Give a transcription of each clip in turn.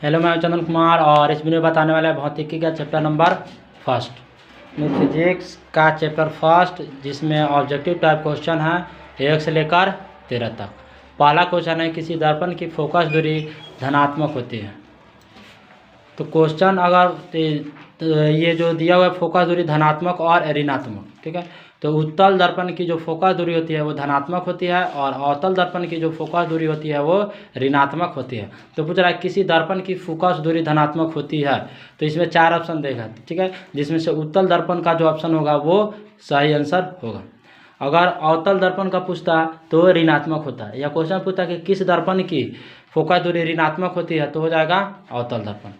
Hello, मैं चंदन कुमार और इस वीडियो में बताने वाला है भौतिकी का चैप्टर नंबर फर्स्ट में फिजिक्स का चैप्टर फर्स्ट, जिसमें ऑब्जेक्टिव टाइप क्वेश्चन है 1 से लेकर 13 तक। पहला क्वेश्चन है, किसी दर्पण की फोकस दूरी धनात्मक होती है। तो क्वेश्चन अगर ये जो दिया हुआ है फोकस दूरी धनात्मक और ऋणात्मक, ठीक है। तो उत्तल दर्पण की जो फोकस दूरी होती है वो धनात्मक होती है और अवतल दर्पण की जो फोकस दूरी होती है वो ऋणात्मक होती है। तो पूछ रहा है किसी दर्पण की फोकस दूरी धनात्मक होती है, तो इसमें 4 ऑप्शन देगा, ठीक है, जिसमें से उत्तल दर्पण का जो ऑप्शन होगा वो सही आंसर होगा। अगर अवतल दर्पण का पूछता तो ऋणात्मक होता है, या क्वेश्चन पूछता कि किस दर्पण की फोकस दूरी ऋणात्मक होती है, तो हो जाएगा अवतल दर्पण।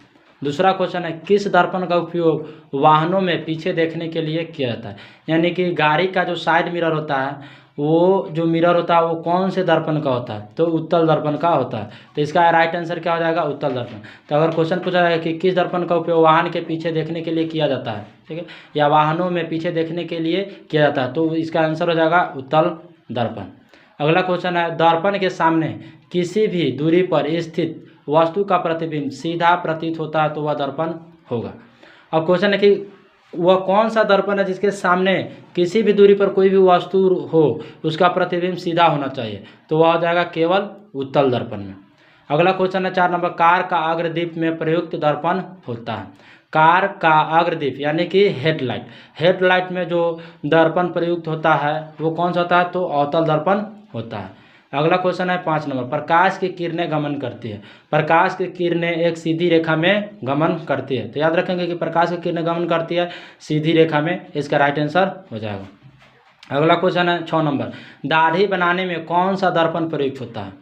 दूसरा क्वेश्चन है, किस दर्पण का उपयोग वाहनों में पीछे देखने के लिए किया जाता है, यानी कि गाड़ी का जो साइड मिरर होता है वो जो मिरर होता है वो कौन से दर्पण का होता है, तो उत्तल दर्पण का होता है। तो इसका राइट आंसर क्या हो जाएगा, उत्तल दर्पण। तो अगर क्वेश्चन पूछा जाएगा कि किस दर्पण का उपयोग वाहन के पीछे देखने के लिए किया जाता है, ठीक है, या वाहनों में पीछे देखने के लिए किया जाता है, तो इसका आंसर हो जाएगा उत्तल दर्पण। अगला क्वेश्चन है, दर्पण के सामने किसी भी दूरी पर स्थित वस्तु का प्रतिबिंब सीधा प्रतीत होता है तो वह दर्पण होगा। अब क्वेश्चन है कि वह कौन सा दर्पण है जिसके सामने किसी भी दूरी पर कोई भी वस्तु हो उसका प्रतिबिंब सीधा होना चाहिए, तो वह हो जाएगा केवल उत्तल दर्पण में। अगला क्वेश्चन है 4 नंबर, कार का अग्रदीप में प्रयुक्त दर्पण होता है। कार का अग्रदीप यानी कि हेडलाइट में जो दर्पण प्रयुक्त होता है वो कौन सा होता है, तो अवतल दर्पण होता है। अगला क्वेश्चन है 5 नंबर, प्रकाश की किरणें गमन करती है। प्रकाश की किरणें एक सीधी रेखा में गमन करती है, तो याद रखेंगे कि प्रकाश की किरणें गमन करती है सीधी रेखा में, इसका राइट आंसर हो जाएगा। अगला क्वेश्चन है 6 नंबर, दाढ़ी बनाने में कौन सा दर्पण प्रयुक्त होता है।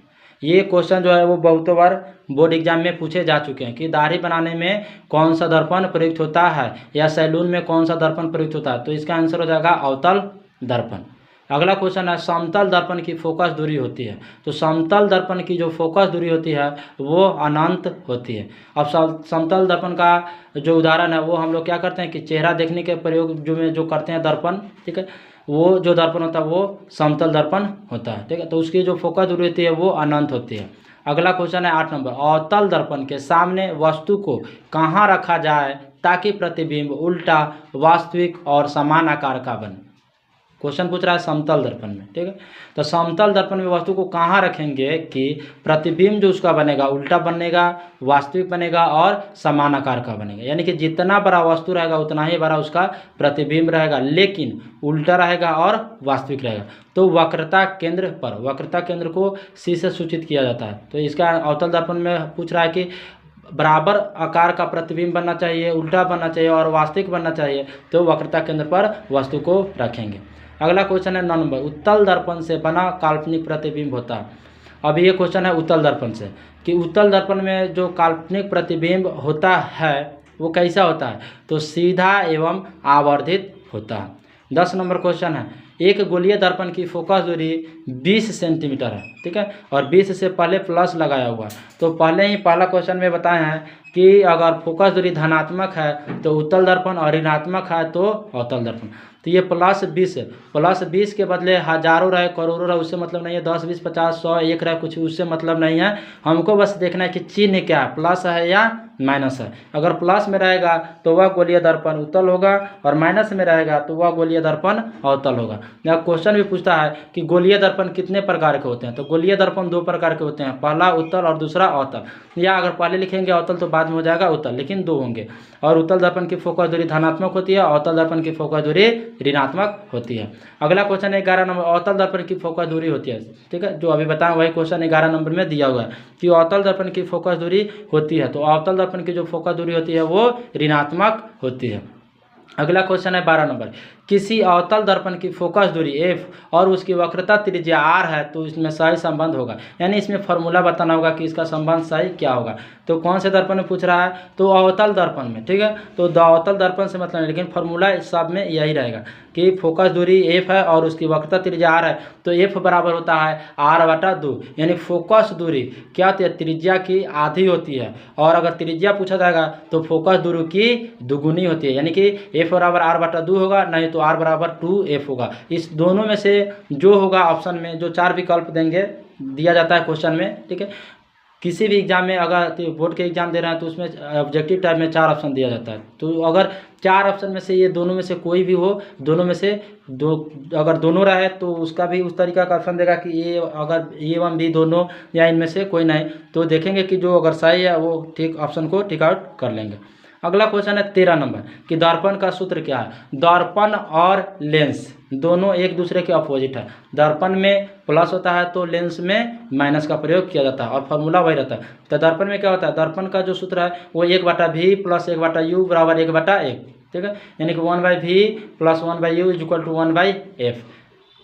ये क्वेश्चन जो है वो बहुत बार बोर्ड एग्जाम में पूछे जा चुके हैं कि दाढ़ी बनाने में कौन सा दर्पण प्रयुक्त होता है या सैलून में कौन सा दर्पण प्रयुक्त होता है, तो इसका आंसर हो जाएगा अवतल दर्पण। अगला क्वेश्चन है, समतल दर्पण की फोकस दूरी होती है। तो समतल दर्पण की जो फोकस दूरी होती है वो अनंत होती है। अब समतल दर्पण का जो उदाहरण है वो हम लोग क्या करते हैं कि चेहरा देखने के प्रयोग जो करते हैं दर्पण, ठीक है, वो जो दर्पण होता है वो समतल दर्पण होता है, ठीक है, तो उसकी जो फोकस दूरी होती है वो अनंत होती है। अगला क्वेश्चन है 8 नंबर, अवतल दर्पण के सामने वस्तु को कहाँ रखा जाए ताकि प्रतिबिंब उल्टा, वास्तविक और समान आकार का बने। क्वेश्चन पूछ रहा है समतल दर्पण में, ठीक है, तो समतल दर्पण में वस्तु को कहाँ रखेंगे कि प्रतिबिंब जो उसका बनेगा उल्टा बनेगा, वास्तविक बनेगा और समान आकार का बनेगा, यानी कि जितना बड़ा वस्तु रहेगा उतना ही बड़ा उसका प्रतिबिंब रहेगा, लेकिन उल्टा रहेगा और वास्तविक रहेगा। तो वक्रता केंद्र पर, वक्रता केंद्र को सी से सूचित किया जाता है। तो इसका अवतल दर्पण में पूछ रहा है कि बराबर आकार का प्रतिबिंब बनना चाहिए, उल्टा बनना चाहिए और वास्तविक बनना चाहिए, तो वक्रता केंद्र पर वस्तु को रखेंगे। अगला क्वेश्चन है 9 नंबर, उत्तल दर्पण से बना काल्पनिक प्रतिबिंब होता है। अब ये क्वेश्चन है उत्तल दर्पण से कि उत्तल दर्पण में जो काल्पनिक प्रतिबिंब होता है वो कैसा होता है, तो सीधा एवं आवर्धित होता है। 10 नंबर क्वेश्चन है, एक गोलीय दर्पण की फोकस दूरी 20 सेंटीमीटर है, ठीक है, और 20 से पहले प्लस लगाया हुआ है। तो पहले ही पहला क्वेश्चन में बताए हैं कि अगर फोकस दूरी धनात्मक है तो उत्तल दर्पण और ऋणात्मक है तो अवतल दर्पण। तो ये +20 के बदले हजारों रहे, करोड़ों रहे, उससे मतलब नहीं है, 10, 20, 50, 100, 1 रहे, कुछ उससे मतलब नहीं है। हमको बस देखना है कि चिन्ह क्या है, प्लस है या माइनस है। अगर प्लस में रहेगा तो वह गोलीय दर्पण उत्तल होगा और माइनस में रहेगा तो वह गोलीय दर्पण अवतल होगा। या क्वेश्चन भी पूछता है कि गोलीय दर्पण कितने प्रकार के होते हैं, तो गोलीय दर्पण 2 प्रकार के होते हैं, पहला उत्तल और दूसरा अवतल। या अगर पहले लिखेंगे अवतल तो बाद में हो जाएगा उत्तल, लेकिन 2 होंगे। और उत्तल दर्पण की फोकस दूरी धनात्मक होती है, अवतल दर्पण की फोकस दूरी ऋणात्मक होती है। अगला क्वेश्चन है 11 नंबर, अवतल दर्पण की फोकस दूरी होती है, ठीक है, जो अभी बताएं वही क्वेश्चन 11 नंबर में दिया हुआ है कि अवतल दर्पण की फोकस दूरी होती है, तो अवतल दर्पण की जो फोकस दूरी होती है वो ऋणात्मक होती है। अगला क्वेश्चन है 12 नंबर, किसी अवतल दर्पण की फोकस दूरी f और उसकी वक्रता त्रिज्या r है तो इसमें सही संबंध होगा, यानी इसमें फॉर्मूला बताना होगा कि इसका संबंध सही क्या होगा। तो कौन से दर्पण में पूछ रहा है, तो अवतल दर्पण में, ठीक है, तो अवतल दर्पण से मतलब, लेकिन फॉर्मूला सब में यही रहेगा कि फोकस दूरी f है और उसकी वक्रता त्रिज्या r है, तो f बराबर होता है r/2, यानी फोकस दूरी क्या होती है, त्रिज्या की आधी होती है, और अगर त्रिज्या पूछा जाएगा तो फोकस दूरी की दुगुनी होती है, यानी कि f बराबर r/2 होगा, नहीं तो r बराबर 2f होगा। इस दोनों में से जो होगा ऑप्शन में जो 4 विकल्प देंगे दिया जाता है क्वेश्चन में, ठीक है, किसी भी एग्जाम में अगर बोर्ड के एग्जाम दे रहे हैं तो उसमें ऑब्जेक्टिव टाइप में 4 ऑप्शन दिया जाता है। तो अगर 4 ऑप्शन में से ये दोनों में से कोई भी हो, दोनों में से दो, अगर दोनों रहे तो उसका भी उस तरीका का ऑप्शन देगा कि ये अगर ए एवं बी दोनों या इनमें से कोई नहीं, तो देखेंगे कि जो अगर सही है वो ठीक ऑप्शन को टिक आउट कर लेंगे। अगला क्वेश्चन है 13 नंबर कि दर्पण का सूत्र क्या है। दर्पण और लेंस दोनों एक दूसरे के अपोजिट है। दर्पण में प्लस होता है तो लेंस में माइनस का प्रयोग किया जाता है और फॉर्मूला वही रहता है। तो दर्पण में क्या होता है, दर्पण का जो सूत्र है वो 1/v प्लस 1/u बराबर 1/1, ठीक है, यानी कि 1/v plus 1/u is equal to 1/f।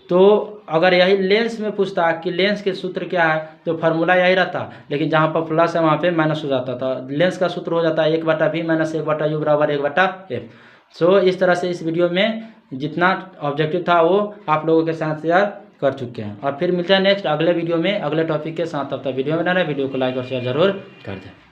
तो अगर यही लेंस में पूछता कि लेंस के सूत्र क्या है तो फार्मूला यही रहता, लेकिन जहाँ पर प्लस है वहाँ पे माइनस हो जाता था। लेंस का सूत्र हो जाता है 1/v माइनस 1/u बराबर 1/f। सो इस तरह से इस वीडियो में जितना ऑब्जेक्टिव था वो आप लोगों के साथ शेयर कर चुके हैं। और फिर मिलते हैं नेक्स्ट अगले वीडियो में अगले टॉपिक के साथ। तब तक वीडियो में बना रहे, वीडियो को लाइक और शेयर जरूर कर दें।